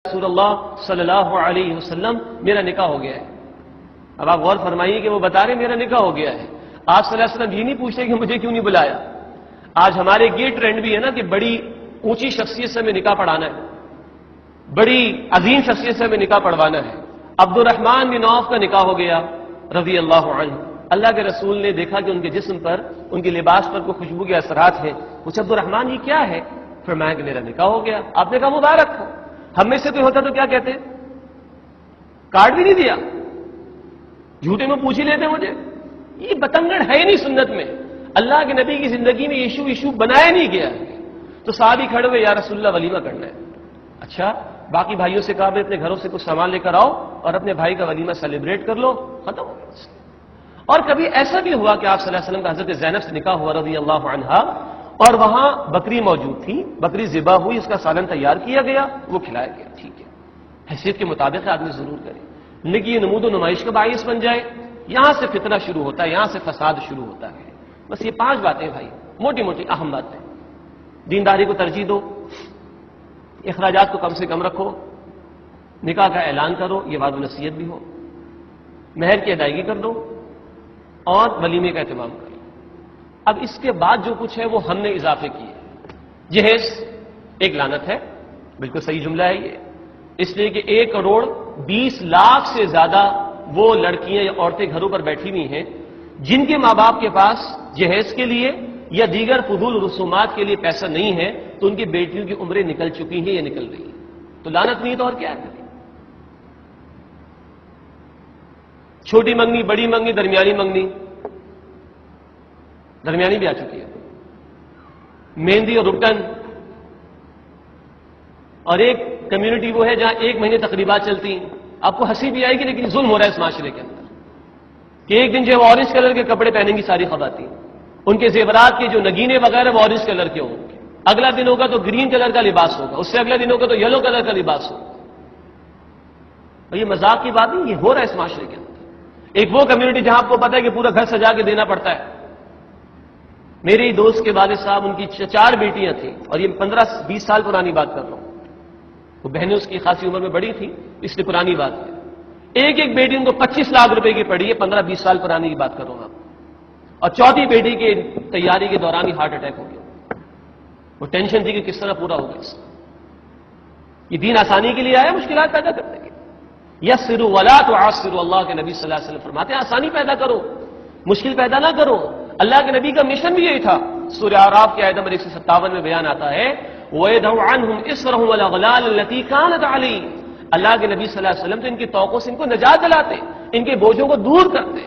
رسول اللہ صلی اللہ علیہ وسلم میرا نکاح ہو گیا ہے۔ اب آپ غور فرمائیے کہ وہ بتا رہے میرا نکاح ہو گیا ہے، آپ صلی اللہ علیہ وسلم یہ نہیں پوچھتے کہ مجھے کیوں نہیں بلایا۔ آج ہمارے یہ ٹرینڈ بھی ہے نا کہ بڑی اونچی شخصیت سے ہمیں نکاح پڑھانا ہے، بڑی عظیم شخصیت سے ہمیں نکاح پڑھوانا ہے۔ عبد الرحمن بن عوف کا نکاح ہو گیا رضی اللہ عنہ۔ اللہ کے رسول نے دیکھا کہ ان کے جسم پر، ان کے لباس پر کوئی خوشبو کے اثرات ہیں، پوچھا عبد الرحمن یہ کیا ہے؟ فرمایا کہ میرا نکاح ہو گیا۔ آپ نے کہا مبارک ہو۔ ہم میں سے کوئی ہوتا تو کیا کہتے؟ کارڈ بھی نہیں دیا، جھوٹے میں پوچھ ہی لیتے مجھے۔ یہ بتنگڑ ہے نہیں سنت میں، اللہ کے نبی کی زندگی میں ایشو بنایا نہیں گیا۔ تو صحابی کھڑے ہوئے، یا رسول اللہ ولیمہ کرنا ہے۔ اچھا، باقی بھائیوں سے کہا اپنے گھروں سے کچھ سامان لے کر آؤ اور اپنے بھائی کا ولیمہ سیلیبریٹ کر لو، ختم ہو گیا۔ اور کبھی ایسا بھی ہوا کہ آپ صلی اللہ علیہ وسلم کا حضرت زینب سے نکاح ہوا رضی اللہ عنہا، اور وہاں بکری موجود تھی، بکری ذبح ہوئی، اس کا سالن تیار کیا گیا، وہ کھلایا گیا۔ ٹھیک ہے، حیثیت کے مطابق آدمی ضرور کرے، لیکن یہ نمود و نمائش کا باعث بن جائے، یہاں سے فتنہ شروع ہوتا ہے، یہاں سے فساد شروع ہوتا ہے۔ بس یہ 5 باتیں بھائی، موٹی موٹی اہم باتیں۔ دینداری کو ترجیح دو، اخراجات کو کم سے کم رکھو، نکاح کا اعلان کرو، یہ وعد و نصیحت بھی ہو، مہر کی ادائیگی کر دو اور ولیمے کا اہتمام کرو۔ اب اس کے بعد جو کچھ ہے وہ ہم نے اضافے کیے۔ جہیز ایک لعنت ہے، بالکل صحیح جملہ ہے یہ، اس لیے کہ 1,20,00,000 سے زیادہ وہ لڑکیاں یا عورتیں گھروں پر بیٹھی ہوئی ہیں جن کے ماں باپ کے پاس جہیز کے لیے یا دیگر فضول رسومات کے لیے پیسہ نہیں ہے، تو ان کی بیٹیوں کی عمریں نکل چکی ہیں یا نکل رہی ہیں۔ تو لعنت نہیں تو اور کیا ہے؟ چھوٹی منگنی، بڑی منگنی، درمیانی منگنی، درمیانی بھی آ چکی ہے، مہندی اور رکن، اور ایک کمیونٹی وہ ہے جہاں 1 مہینے تقریبات چلتی ہیں۔ آپ کو ہنسی بھی آئے گی لیکن ظلم ہو رہا ہے اس معاشرے کے اندر کہ ایک دن جو ہے وہ اورنج کلر کے کپڑے پہنیں گی ساری خواتین، ان کے زیورات کے جو نگینے وغیرہ وہ اورنج کلر کے ہوں گے، اگلا دن ہوگا تو گرین کلر کا لباس ہوگا، اس سے اگلا دن ہوگا تو یلو کلر کا لباس ہوگا۔ اور یہ مذاق کی بات نہیں، یہ ہو رہا ہے اس معاشرے کے اندر۔ ایک وہ کمیونٹی جہاں آپ کو پتا ہے کہ پورا گھر سجا کے دینا پڑتا ہے۔ میرے دوست کے والد صاحب، ان کی 4 بیٹیاں تھیں، اور یہ 15-20 سال پرانی بات کر رہا ہوں، وہ بہنیں اس کی خاصی عمر میں بڑی تھیں، اس لیے پرانی بات ہے۔ ایک بیٹی ان کو 25 لاکھ روپے کی پڑی ہے، 15-20 سال پرانی کی بات کر رہا ہوں آپ، اور چوتھی بیٹی کی تیاری کے دوران ہی ہارٹ اٹیک ہو گیا۔ وہ ٹینشن تھی کہ کس طرح پورا ہوگا اس کا۔ یہ دین آسانی کے لیے آیا، مشکلات پیدا کرنے کے لیے۔ یسروا ولا تعسروا، اللہ کے نبی صلی اللہ علیہ وسلم فرماتے ہیں آسانی پیدا کرو، مشکل پیدا نہ کرو۔ اللہ کے نبی کا مشن بھی یہی تھا۔ سورہ اعراف کی آیت نمبر 157 میں بیان آتا ہے وَيَدْعُ عَنْهُمْ إِصْرَهُمْ وَالْأَغْلَالَ الَّتِي كَانَتْ عَلَيْهِمْ، اللہ کے نبی صلی اللہ علیہ وسلم تو ان کی توقع سے ان کو نجات دلاتے، ان کے بوجھوں کو دور کرتے۔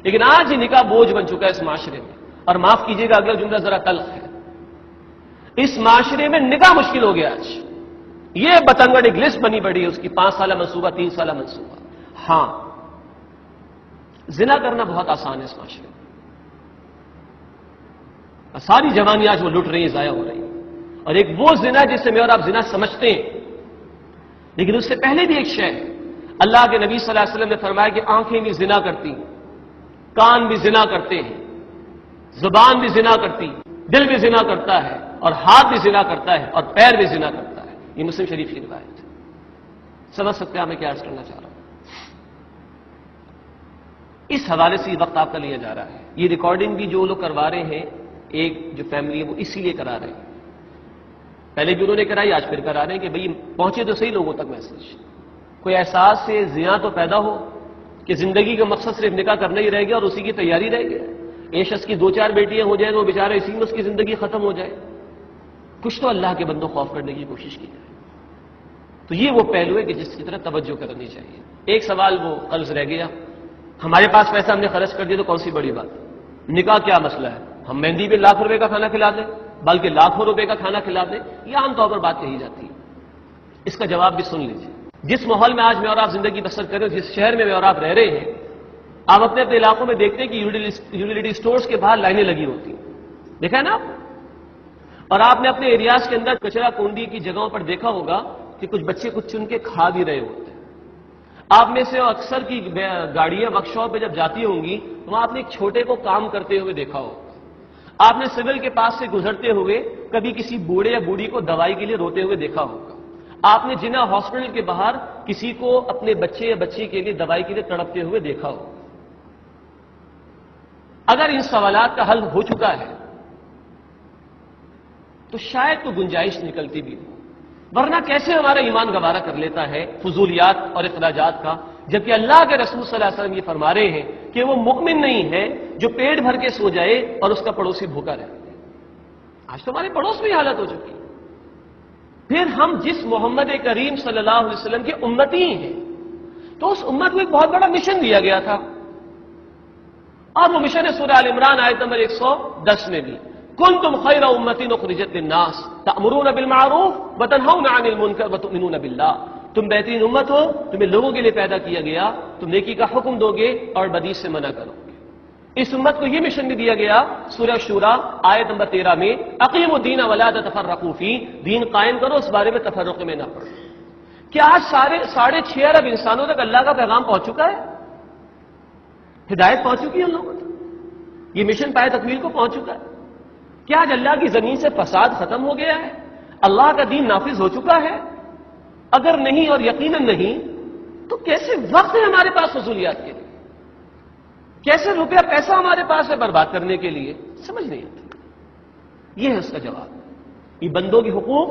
لیکن آج یہ نکاح بوجھ بن چکا ہے اس معاشرے میں، اور معاف کیجیے گا اگلا جملہ ذرا تلخ ہے، اس معاشرے میں نکاح مشکل ہو گیا آج۔ یہ بتنگڑ ایک لسٹ بنی پڑی ہے اس کی، 5 سالہ منصوبہ، 3 سالہ منصوبہ۔ ہاں، زنا کرنا بہت آسان ہے اس معاشرے میں، ساری جوانی آج وہ لٹ رہی ہیں، ضائع ہو رہی ہیں۔ اور ایک وہ زنا جسے میں اور آپ زنا سمجھتے ہیں، لیکن اس سے پہلے بھی ایک شے ہے۔ اللہ کے نبی صلی اللہ علیہ وسلم نے فرمایا کہ آنکھیں بھی زنا کرتی ہیں، کان بھی زنا کرتے ہیں، زبان بھی زنا کرتی، دل بھی زنا کرتا ہے، اور ہاتھ بھی زنا کرتا ہے، اور پیر بھی زنا کرتا ہے۔ یہ مسلم شریف کی روایت ہے۔ سمجھ سکتے ہیں میں کیا عرض کرنا چاہ رہا ہوں؟ اس حوالے سے یہ وقت آپ کا لیا جا رہا ہے۔ یہ ریکارڈنگ بھی جو لوگ کروا رہے ہیں، ایک جو فیملی ہے وہ اسی لیے کرا رہے ہیں، پہلے بھی انہوں نے کرائی، آج پھر کرا رہے ہیں کہ بھئی پہنچے تو صحیح لوگوں تک میسج، کوئی احساس سے زیاں تو پیدا ہو کہ زندگی کا مقصد صرف نکاح کرنا ہی رہ گیا اور اسی کی تیاری رہ گیا۔ ایک شخص کی 2-4 بیٹیاں ہو جائیں تو وہ بیچارہ اسی میں اس کی زندگی ختم ہو جائے۔ کچھ تو اللہ کے بندوں خوف کرنے کی کوشش کی جائے۔ تو یہ وہ پہلو ہے کہ جس کی طرف توجہ کرنی چاہیے۔ ایک سوال وہ قرض رہ گیا، ہمارے پاس پیسہ ہم نے خرچ کر دیا تو کون سی بڑی بات؟ نکاح کیا مسئلہ ہے؟ ہم مہندی پہ لاکھ روپے کا کھانا کھلا دیں، بلکہ لاکھوں روپے کا کھانا کھلا دیں، یہ عام طور پر بات کہی جاتی ہے۔ اس کا جواب بھی سن لیجیے۔ جس ماحول میں آج میں اور آپ زندگی بسر کر رہے ہیں، جس شہر میں اور آپ رہ رہے ہیں، آپ اپنے اپنے علاقوں میں دیکھتے ہیں کہ یوٹیلیٹی سٹورز کے باہر لائنیں لگی ہوتی ہیں، دیکھا ہے نا آپ؟ اور آپ نے اپنے ایریاز کے اندر کچرا کنڈی کی جگہوں پر دیکھا ہوگا کہ کچھ بچے کچھ چن کے کھا بھی رہے ہوتے ہیں۔ آپ میں سے اکثر کی گاڑیاں ورک شاپ پہ جب جاتی ہوں گی تو وہاں آپ نے ایک چھوٹے کو کام کرتے ہوئے دیکھا ہوگا۔ آپ نے سول کے پاس سے گزرتے ہوئے کبھی کسی بوڑھے یا بوڑھی کو دوائی کے لیے روتے ہوئے دیکھا ہوگا۔ آپ نے جنا ہاسپٹل کے باہر کسی کو اپنے بچے یا بچی کے لیے دوائی کے لیے تڑپتے ہوئے دیکھا ہو؟ اگر ان سوالات کا حل ہو چکا ہے تو شاید تو گنجائش نکلتی بھی ہو، ورنہ کیسے ہمارا ایمان گوارا کر لیتا ہے فضولیات اور اخراجات کا، جبکہ اللہ کے رسول صلی اللہ علیہ وسلم یہ فرما رہے ہیں کہ وہ مؤمن نہیں ہے جو پیٹ بھر کے سو جائے اور اس کا پڑوسی بھوکا رہے۔ آج تو ہمارے پڑوس میں حالت ہو چکی ہے۔ پھر ہم جس محمد کریم صلی اللہ علیہ وسلم کے امتی ہیں، تو اس امت کو ایک بہت بڑا مشن دیا گیا تھا، اور وہ مشن ہے سورہ آل عمران آیت نمبر 110 میں بھی، کنتم خیر امۃ اخرجت للناس تأمرون بالمعروف وتنہون عن المنکر وتؤمنون باللہ، تم بہترین امت ہو، تمہیں لوگوں کے لیے پیدا کیا گیا، تم نیکی کا حکم دو گے اور بدی سے منع کرو گے۔ اس امت کو یہ مشن بھی دیا گیا سورہ شورى آیت نمبر 13 میں، اقیموا الدین ولا تتفرقوا فیہ، دین قائم کرو، اس بارے میں تفرق میں نہ پڑو۔ کیا آج 6.5 ارب انسانوں تک اللہ کا پیغام پہنچ چکا ہے؟ ہدایت پہنچ چکی ہے ان لوگوں تک؟ یہ مشن پائے تکمیل کو پہنچ چکا ہے؟ کیا آج اللہ کی زمین سے فساد ختم ہو گیا ہے؟ اللہ کا دین نافذ ہو چکا ہے؟ اگر نہیں اور یقیناً نہیں تو کیسے وقت ہے ہمارے پاس فضولیات کے لیے؟ کیسے روپیہ پیسہ ہمارے پاس ہے برباد کرنے کے لیے؟ سمجھ نہیں آتی۔ یہ ہے اس کا جواب، یہ بندوں کے حقوق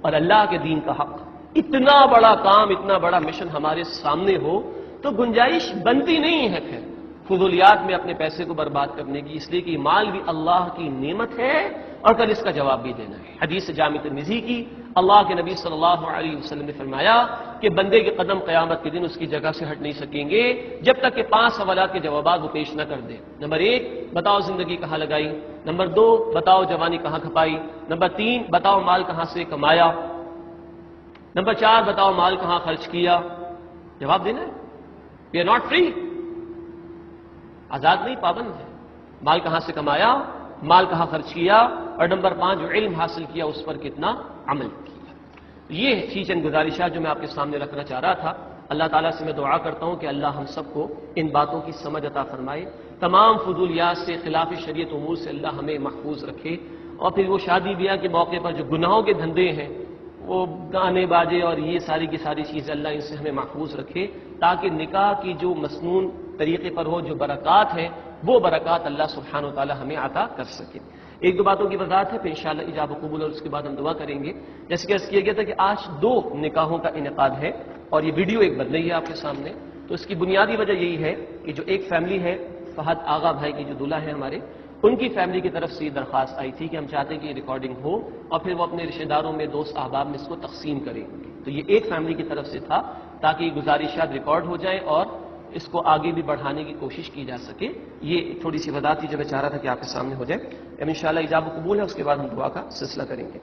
اور اللہ کے دین کا حق۔ اتنا بڑا کام، اتنا بڑا مشن ہمارے سامنے ہو تو گنجائش بنتی نہیں ہے پھر فضولیات میں اپنے پیسے کو برباد کرنے کی، اس لیے کہ مال بھی اللہ کی نعمت ہے اور کل اس کا جواب بھی دینا ہے۔ حدیث جامع ترمذی کی، اللہ کے نبی صلی اللہ علیہ وسلم نے فرمایا کہ بندے کے قدم قیامت کے دن اس کی جگہ سے ہٹ نہیں سکیں گے جب تک کہ 5 سوالات کے جوابات وہ پیش نہ کر دے۔ نمبر 1، بتاؤ زندگی کہاں لگائی؟ نمبر 2، بتاؤ جوانی کہاں کھپائی؟ نمبر 3، بتاؤ مال کہاں سے کمایا؟ نمبر 4، بتاؤ مال کہاں خرچ کیا؟ جواب دینا ہے۔ وی آر ناٹ فری، آزاد نہیں، پابند ہے۔ مال کہاں سے کمایا، مال کہاں خرچ کیا، اور نمبر 5 جو علم حاصل کیا اس پر کتنا عمل کیا۔ یہ تھی چند گزارشات جو میں آپ کے سامنے رکھنا چاہ رہا تھا۔ اللہ تعالیٰ سے میں دعا کرتا ہوں کہ اللہ ہم سب کو ان باتوں کی سمجھ عطا فرمائے، تمام فضولیات سے، خلاف شریعت امور سے اللہ ہمیں محفوظ رکھے، اور پھر وہ شادی بیاہ کے موقع پر جو گناہوں کے دھندے ہیں، وہ گانے باجے اور یہ ساری کی ساری چیزیں، اللہ ان سے ہمیں محفوظ رکھے، تاکہ نکاح کی جو مسنون طریقے پر ہو، جو برکات ہیں، وہ برکات اللہ سبحانہ و تعالی ہمیں عطا کر سکے۔ 1-2 باتوں کی وضاحت ہے، پھر انشاءاللہ ایجاب و قبول، اور اس کے بعد ہم دعا کریں گے۔ جیسے کہ عرض کیا گیا تھا کہ آج 2 نکاحوں کا انعقاد ہے، اور یہ ویڈیو ایک بن رہی ہے آپ کے سامنے۔ تو اس کی بنیادی وجہ یہی ہے کہ جو ایک فیملی ہے، فہد آغا بھائی کی جو دلہا ہے ہمارے، ان کی فیملی کی طرف سے یہ درخواست آئی تھی کہ ہم چاہتے ہیں کہ یہ ریکارڈنگ ہو اور پھر وہ اپنے رشتہ داروں میں، دوست احباب میں اس کو تقسیم کریں۔ تو یہ ایک فیملی کی طرف سے تھا تاکہ یہ گزارشات ریکارڈ ہو جائیں اور اس کو آگے بھی بڑھانے کی کوشش کی جا سکے۔ یہ تھوڑی سی وضاحت تھی جو میں چاہ رہا تھا کہ آپ کے سامنے ہو جائے۔ اب انشاءاللہ ایجاب و قبول ہے، اس کے بعد ہم دعا کا سلسلہ کریں گے۔